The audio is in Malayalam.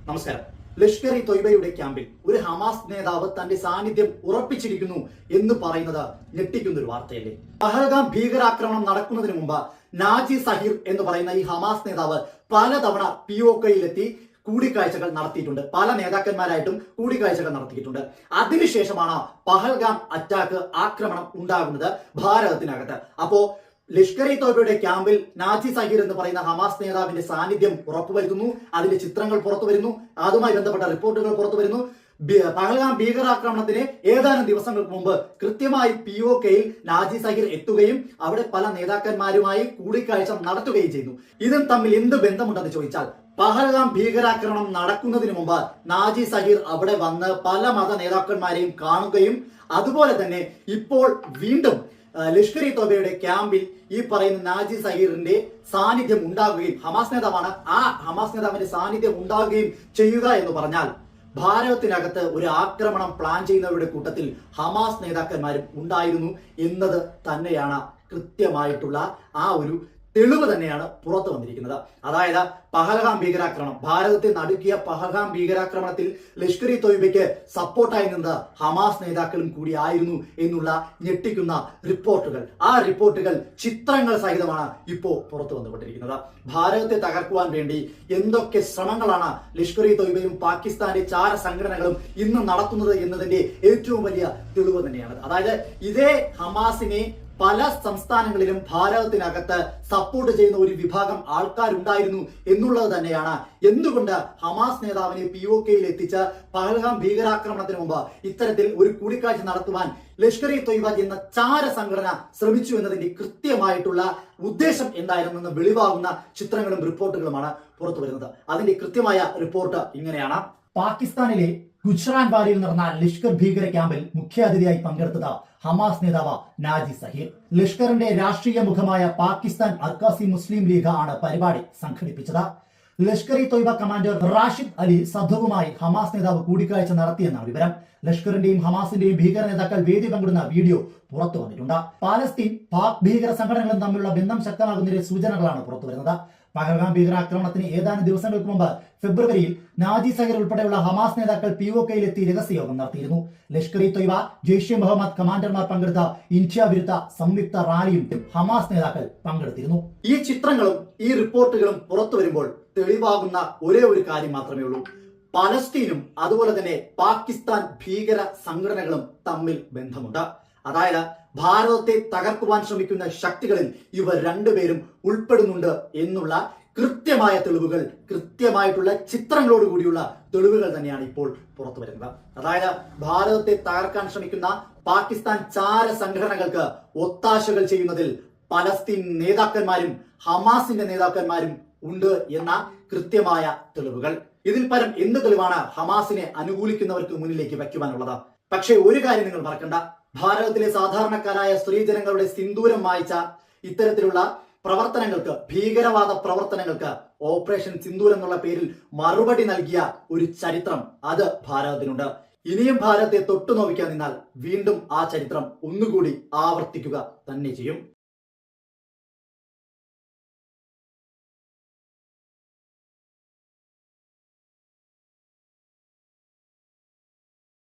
നമസ്കാരം. ലഷ്കർ ഇ തൊയ്ബയുടെ ക്യാമ്പിൽ ഒരു ഹമാസ് നേതാവ് തന്റെ സാന്നിധ്യം ഉറപ്പിച്ചിരിക്കുന്നു എന്ന് പറയുന്നത് ഞെട്ടിക്കുന്ന ഒരു വാർത്തയല്ലേ? പഹൽഗാം ഭീകരാക്രമണം നടക്കുന്നതിന് മുമ്പ് നാജി സഹീർ എന്ന് പറയുന്ന ഈ ഹമാസ് നേതാവ് പലതവണ POKയിലെത്തി കൂടിക്കാഴ്ചകൾ നടത്തിയിട്ടുണ്ട്. പല നേതാക്കന്മാരായിട്ടും കൂടിക്കാഴ്ചകൾ നടത്തിയിട്ടുണ്ട്. അതിനുശേഷമാണ് പഹൽഗാം അറ്റാക്ക് ആക്രമണം ഉണ്ടാകുന്നത് ഭാരതത്തിനകത്ത്. അപ്പോ ലഷ്കർ ഇ തൊയ്ബയുടെ ക്യാമ്പിൽ നാജി സഹീർ എന്ന് പറയുന്ന ഹമാസ് നേതാവിന്റെ സാന്നിധ്യം ഉറപ്പുവരുത്തുന്നു. അതിന്റെ ചിത്രങ്ങൾ പുറത്തു വരുന്നു. അതുമായി ബന്ധപ്പെട്ട റിപ്പോർട്ടുകൾ പുറത്തു വരുന്നു. പഹൽഗാം ഭീകരാക്രമണത്തിന് ഏതാനും ദിവസങ്ങൾക്ക് മുമ്പ് കൃത്യമായി POKയിൽ നാജി സഹീർ എത്തുകയും അവിടെ പല നേതാക്കന്മാരുമായി കൂടിക്കാഴ്ച നടത്തുകയും ചെയ്യുന്നു. ഇതും തമ്മിൽ എന്ത് ബന്ധമുണ്ടെന്ന് ചോദിച്ചാൽ, പഹൽഗാം ഭീകരാക്രമണം നടക്കുന്നതിന് മുമ്പ് നാജി സഹീർ അവിടെ വന്ന് പല മത നേതാക്കന്മാരെയും കാണുകയും അതുപോലെ തന്നെ ഇപ്പോൾ വീണ്ടും ലഷ്കർ ഇ തൊയ്ബയുടെ ക്യാമ്പിൽ ഈ പറയുന്ന നാജി സഹീറിന്റെ സാന്നിധ്യം ഉണ്ടാകുകയും, ഹമാസ് നേതാവാണ്, ആ ഹമാസ് നേതാവിന്റെ സാന്നിധ്യം ഉണ്ടാകുകയും ചെയ്യുക എന്ന് പറഞ്ഞാൽ ഭാരതത്തിനകത്ത് ഒരു ആക്രമണം പ്ലാൻ ചെയ്യുന്നവരുടെ കൂട്ടത്തിൽ ഹമാസ് നേതാക്കന്മാരും ഉണ്ടായിരുന്നു എന്നത് തന്നെയാണ് കൃത്യമായിട്ടുള്ള ആ ഒരു തെളിവ് തന്നെയാണ് പുറത്തു വന്നിരിക്കുന്നത്. അതായത് പഹൽഗാം ഭീകരാക്രമണം, ഭാരതത്തെ നടുക്കിയ പഹൽഗാം ഭീകരാക്രമണത്തിൽ ലഷ്കർ ഇ തൊയ്ബയ്ക്ക് സപ്പോർട്ടായി നിന്നത് ഹമാസ് നേതാക്കളും കൂടി ആയിരുന്നു എന്നുള്ള ഞെട്ടിക്കുന്ന റിപ്പോർട്ടുകൾ, ആ റിപ്പോർട്ടുകൾ ചിത്രങ്ങൾ സഹിതമാണ് ഇപ്പോൾ പുറത്തു വന്നുകൊണ്ടിരിക്കുന്നത്. ഭാരതത്തെ തകർക്കുവാൻ വേണ്ടി എന്തൊക്കെ ശ്രമങ്ങളാണ് ലഷ്കർ ഇ തൊയ്ബയും പാകിസ്ഥാന്റെ ചാര സംഘടനകളും ഇന്ന് നടത്തുന്നത് എന്നതിന്റെ ഏറ്റവും വലിയ തെളിവ് തന്നെയാണ്. അതായത് ഇതേ ഹമാസിനെ പല സംസ്ഥാനങ്ങളിലും ഭാരതത്തിനകത്ത് സപ്പോർട്ട് ചെയ്യുന്ന ഒരു വിഭാഗം ആൾക്കാരുണ്ടായിരുന്നു എന്നുള്ളത് തന്നെയാണ് എന്തുകൊണ്ട് ഹമാസ് നേതാവിനെ POKയിൽ എത്തിച്ച് പഹൽഗാം ഭീകരാക്രമണത്തിന് മുമ്പ് ഇത്തരത്തിൽ ഒരു കൂടിക്കാഴ്ച നടത്തുവാൻ ലഷ്കർ ഇ തൊയ്ബ എന്ന ചാര സംഘടന ശ്രമിച്ചു എന്നതിന്റെ കൃത്യമായിട്ടുള്ള ഉദ്ദേശം എന്തായിരുന്നെന്ന് വെളിവാകുന്ന ചിത്രങ്ങളും റിപ്പോർട്ടുകളുമാണ് പുറത്തു വരുന്നത്. അതിന്റെ കൃത്യമായ റിപ്പോർട്ട് ഇങ്ങനെയാണ്. പാകിസ്ഥാനിലെ ഗുജ്റാൻ വാലിയിൽ നടന്ന ലഷ്കർ ഭീകര ക്യാമ്പിൽ മുഖ്യാതിഥിയായി പങ്കെടുത്തത് ഹമാസ് നേതാവ് നാജി സഹീർ. ലഷ്കറിന്റെ രാഷ്ട്രീയ മുഖമായ പാകിസ്ഥാൻ അർക്കാസി മുസ്ലിം ലീഗ് ആണ് പരിപാടി സംഘടിപ്പിച്ചത്. ലഷ്കർ ഇ തൊയ്ബ കമാൻഡർ റാഷിദ് അലി സദ്ദുവുമായി ഹമാസ് നേതാവ് കൂടിക്കാഴ്ച നടത്തിയെന്നാണ് വിവരം. ലഷ്കറിന്റെയും ഹമാസിന്റെയും ഭീകര നേതാക്കൾ വേദി പങ്കിടുന്ന വീഡിയോ പുറത്തു വന്നിട്ടുണ്ട്. പാലസ്തീൻ പാക് ഭീകര സംഘടനകളും തമ്മിലുള്ള ബന്ധം ശക്തമാകുന്നതിന്റെ സൂചനകളാണ് പുറത്തു വരുന്നത്. പഹൽഗാം ഭീകരാക്രമണത്തിന് ഏതാനും ദിവസങ്ങൾക്ക് മുമ്പ് ഫെബ്രുവരിയിൽ നാജി സഹീർ ഉൾപ്പെടെയുള്ള ഹമാസ് നേതാക്കൾ POKയിലെത്തി രഹസ്യയോഗം നടത്തിയിരുന്നു. ലഷ്കർ ഇ തൊയ്ബ, ജെയ്ഷെ മുഹമ്മദ് കമാൻഡർമാർ പങ്കെടുത്ത ഇന്ത്യ വിരുദ്ധ സംയുക്ത റാലിയും ഹമാസ് നേതാക്കൾ പങ്കെടുത്തിരുന്നു. ഈ ചിത്രങ്ങളും ഈ റിപ്പോർട്ടുകളും പുറത്തു വരുമ്പോൾ തെളിവാകുന്ന ഒരേ ഒരു കാര്യം മാത്രമേ ഉള്ളൂ. പലസ്തീനും അതുപോലെ തന്നെ പാകിസ്ഥാൻ ഭീകര സംഘടനകളും തമ്മിൽ ബന്ധമുണ്ട്. അതായത് ഭാരതത്തെ തകർക്കുവാൻ ശ്രമിക്കുന്ന ശക്തികളിൽ ഇവർ രണ്ടുപേരും ഉൾപ്പെടുന്നുണ്ട് എന്നുള്ള കൃത്യമായ തെളിവുകൾ, കൃത്യമായിട്ടുള്ള ചിത്രങ്ങളോടുകൂടിയുള്ള തെളിവുകൾ തന്നെയാണ് ഇപ്പോൾ പുറത്തു വരുന്നത്. അതായത് ഭാരതത്തെ തകർക്കാൻ ശ്രമിക്കുന്ന പാകിസ്ഥാൻ ചാര സംഘടനകൾക്ക് ഒത്താശകൾ ചെയ്യുന്നതിൽ പലസ്തീൻ നേതാക്കന്മാരും ഹമാസിന്റെ നേതാക്കന്മാരും ഉണ്ട് എന്ന കൃത്യമായ തെളിവുകൾ. ഇതിൽ പരം എന്ത് തെളിവാണ് ഹമാസിനെ അനുകൂലിക്കുന്നവർക്ക് മുന്നിലേക്ക് വയ്ക്കുവാനുള്ളത്? പക്ഷേ ഒരു കാര്യം നിങ്ങൾ മറക്കണ്ട, ഭാരതത്തിലെ സാധാരണക്കാരായ സ്ത്രീജനങ്ങളുടെ സിന്ദൂരം മായ്ച്ച ഇത്തരത്തിലുള്ള പ്രവർത്തനങ്ങൾക്ക്, ഭീകരവാദ പ്രവർത്തനങ്ങൾക്ക് ഓപ്പറേഷൻ സിന്ദൂർ എന്നുള്ള പേരിൽ മറുപടി നൽകിയ ഒരു ചരിത്രം അത് ഭാരതത്തിനുണ്ട്. ഇനിയും ഭാരതത്തെ തൊട്ടുനോവിക്കാൻ നിന്നാൽ വീണ്ടും ആ ചരിത്രം ഒന്നുകൂടി ആവർത്തിക്കുക തന്നെ ചെയ്യും.